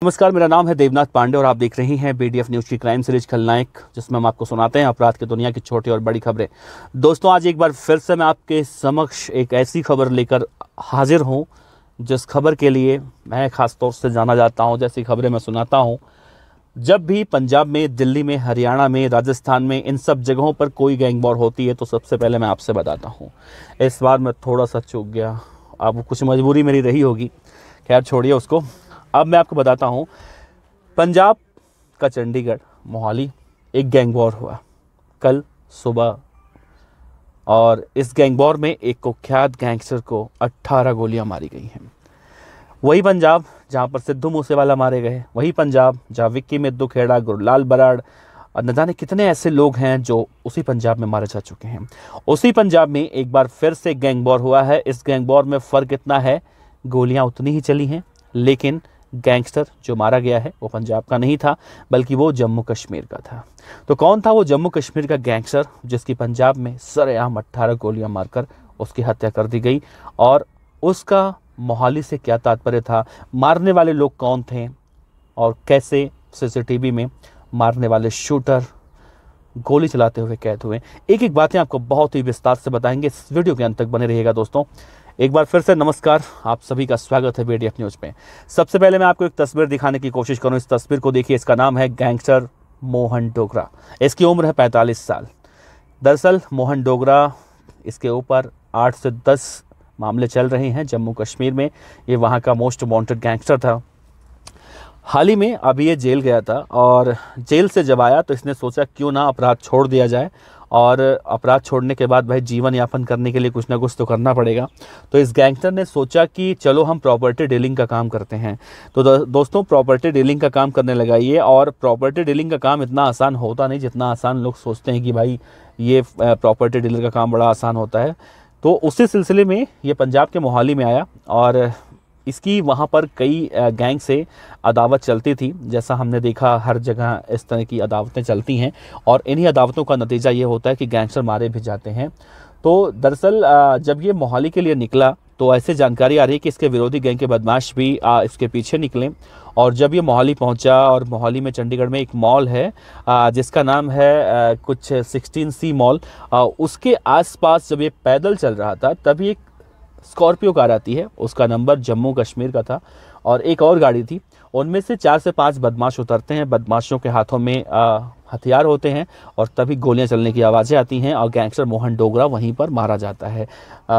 नमस्कार, मेरा नाम है देवनाथ पांडे और आप देख रहे हैं बीडीएफ न्यूज़ की क्राइम सीरीज खलनायक, जिसमें हम आपको सुनाते हैं अपराध की दुनिया की छोटी और बड़ी खबरें। दोस्तों, आज एक बार फिर से मैं आपके समक्ष एक ऐसी खबर लेकर हाजिर हूं जिस खबर के लिए मैं खास तौर से जाना जाता हूं। जैसी खबरें मैं सुनाता हूं, जब भी पंजाब में, दिल्ली में, हरियाणा में, राजस्थान में, इन सब जगहों पर कोई गैंग वॉर होती है तो सबसे पहले मैं आपसे बताता हूँ। इस बार मैं थोड़ा सा चूक गया, अब कुछ मजबूरी मेरी रही होगी, खैर छोड़िए उसको। अब मैं आपको बताता हूँ, पंजाब का चंडीगढ़ मोहाली एक गैंग वॉर हुआ कल सुबह, और इस गैंग वॉर में एक कुख्यात गैंगस्टर को 18 गोलियां मारी गई हैं। वही पंजाब जहां पर सिद्धू मूसेवाला मारे गए, वही पंजाब जहां विक्की मिद्दू खेड़ा, गुरलाल बराड़ और न जाने कितने ऐसे लोग हैं जो उसी पंजाब में मारे जा चुके हैं। उसी पंजाब में एक बार फिर से गैंग वॉर हुआ है। इस गैंग वॉर में फ़र्क इतना है, गोलियां उतनी ही चली हैं, लेकिन गैंगस्टर जो मारा गया है वो पंजाब का नहीं था, बल्कि वो जम्मू कश्मीर का था। तो कौन था वो जम्मू कश्मीर का गैंगस्टर जिसकी पंजाब में सरेआम 18 गोलियां मारकर उसकी हत्या कर दी गई, और उसका मोहाली से क्या तात्पर्य था, मारने वाले लोग कौन थे और कैसे सीसीटीवी में मारने वाले शूटर गोली चलाते हुए कैद हुए, एक एक बातें आपको बहुत ही विस्तार से बताएंगे। इस वीडियो के अंत तक बने रहिएगा। दोस्तों, एक बार फिर से नमस्कार, आप सभी का स्वागत है बीडीएफ न्यूज़ में। सबसे पहले मैं आपको एक तस्वीर दिखाने की कोशिश करूं। इस तस्वीर को देखिए, इसका नाम है गैंगस्टर मोहन डोगरा। इसकी उम्र है 45 साल। दरअसल मोहन डोगरा, इसके ऊपर 8 से 10 मामले चल रहे हैं जम्मू कश्मीर में। ये वहाँ का मोस्ट वांटेड गैंगस्टर था। हाल ही में अभी ये जेल गया था, और जेल से जब आया तो इसने सोचा क्यों ना अपराध छोड़ दिया जाए, और अपराध छोड़ने के बाद भाई जीवन यापन करने के लिए कुछ ना कुछ तो करना पड़ेगा। तो इस गैंगस्टर ने सोचा कि चलो हम प्रॉपर्टी डीलिंग का काम करते हैं। तो दोस्तों, प्रॉपर्टी डीलिंग का काम करने लगा ये, और प्रॉपर्टी डीलिंग का काम इतना आसान होता नहीं जितना आसान लोग सोचते हैं कि भाई ये प्रॉपर्टी डीलर का काम बड़ा आसान होता है। तो उसी सिलसिले में ये पंजाब के मोहाली में आया, और इसकी वहाँ पर कई गैंग से अदावत चलती थी। जैसा हमने देखा हर जगह इस तरह की अदावतें चलती हैं, और इन्हीं अदावतों का नतीजा ये होता है कि गैंगस्टर मारे भी जाते हैं। तो दरअसल जब ये मोहाली के लिए निकला तो ऐसे जानकारी आ रही है कि इसके विरोधी गैंग के बदमाश भी इसके पीछे निकले, और जब ये मोहाली पहुंचा, और मोहाली में चंडीगढ़ में एक मॉल है जिसका नाम है कुछ 16C मॉल, उसके आसपास जब ये पैदल चल रहा था तभी एक स्कॉर्पियो कार आती है। उसका नंबर जम्मू कश्मीर का था, और एक और गाड़ी थी। उनमें से 4 से 5 बदमाश उतरते हैं। बदमाशों के हाथों में हथियार होते हैं, और तभी गोलियां चलने की आवाज़ें आती हैं, और गैंगस्टर मोहन डोगरा वहीं पर मारा जाता है।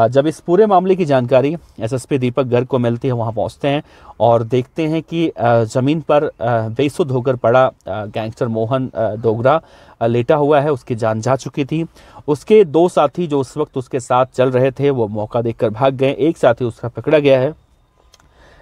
जब इस पूरे मामले की जानकारी एसएसपी दीपक गर्ग को मिलती है, वहां पहुंचते हैं और देखते हैं कि ज़मीन पर बेसुध होकर पड़ा गैंगस्टर मोहन डोगरा लेटा हुआ है। उसकी जान जा चुकी थी। उसके 2 साथी जो उस वक्त उसके साथ चल रहे थे वो मौका देखकर भाग गए। एक साथी उसका पकड़ा गया है।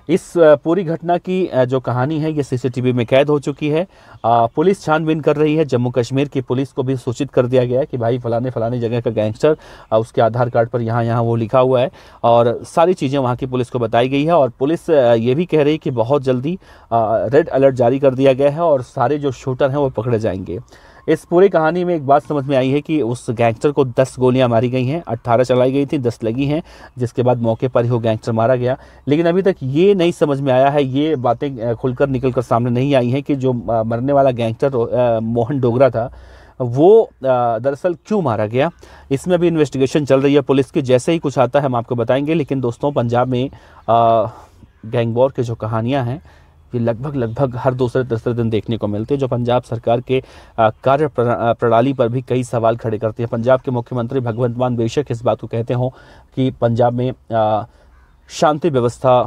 इस पूरी घटना की जो कहानी है ये सीसीटीवी में कैद हो चुकी है। पुलिस छानबीन कर रही है। जम्मू कश्मीर की पुलिस को भी सूचित कर दिया गया है कि भाई फलाने फलाने जगह का गैंगस्टर, उसके आधार कार्ड पर यहाँ वो लिखा हुआ है, और सारी चीज़ें वहाँ की पुलिस को बताई गई है। और पुलिस ये भी कह रही है कि बहुत जल्दी रेड अलर्ट जारी कर दिया गया है, और सारे जो शूटर हैं वो पकड़े जाएंगे। इस पूरी कहानी में एक बात समझ में आई है कि उस गैंगस्टर को 10 गोलियां मारी गई हैं, 18 चलाई गई थी, 10 लगी हैं, जिसके बाद मौके पर ही वो गैंगस्टर मारा गया। लेकिन अभी तक ये नहीं समझ में आया है, ये बातें खुलकर निकल कर सामने नहीं आई हैं कि जो मरने वाला गैंगस्टर मोहन डोगरा था वो दरअसल क्यों मारा गया। इसमें अभी इन्वेस्टिगेशन चल रही है पुलिस की। जैसे ही कुछ आता है हम आपको बताएंगे। लेकिन दोस्तों, पंजाब में गैंग वॉर की जो कहानियाँ हैं ये लगभग हर दूसरे तीसरे दिन देखने को मिलती है, जो पंजाब सरकार के कार्य प्रणाली पर भी कई सवाल खड़े करती है। पंजाब के मुख्यमंत्री भगवंत मान बेशक इस बात को कहते हों कि पंजाब में शांति व्यवस्था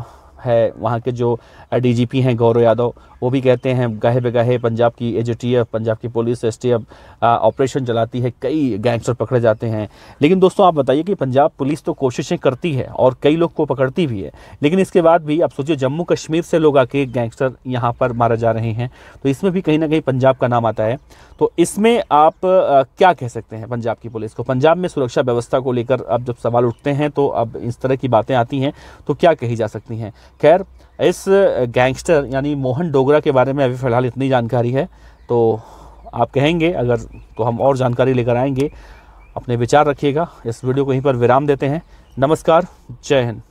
है। वहाँ के जो डीजीपी हैं गौरव यादव, वो भी कहते हैं गाहे बेगाहे पंजाब की एजेटीएफ, पंजाब की पुलिस, एसटीएफ ऑपरेशन चलाती है, कई गैंगस्टर पकड़े जाते हैं। लेकिन दोस्तों, आप बताइए कि पंजाब पुलिस तो कोशिशें करती है और कई लोग को पकड़ती भी है, लेकिन इसके बाद भी आप सोचिए जम्मू कश्मीर से लोग आके गैंगस्टर यहाँ पर मारे जा रहे हैं, तो इसमें भी कहीं ना कहीं पंजाब का नाम आता है। तो इसमें आप क्या कह सकते हैं पंजाब की पुलिस को? पंजाब में सुरक्षा व्यवस्था को लेकर अब जब सवाल उठते हैं तो अब इस तरह की बातें आती हैं तो क्या कही जा सकती हैं? खैर, इस गैंगस्टर यानी मोहन डोगरा के बारे में अभी फ़िलहाल इतनी जानकारी है। तो आप कहेंगे अगर तो हम और जानकारी लेकर आएंगे। अपने विचार रखिएगा। इस वीडियो को यहीं पर विराम देते हैं। नमस्कार, जय हिंद।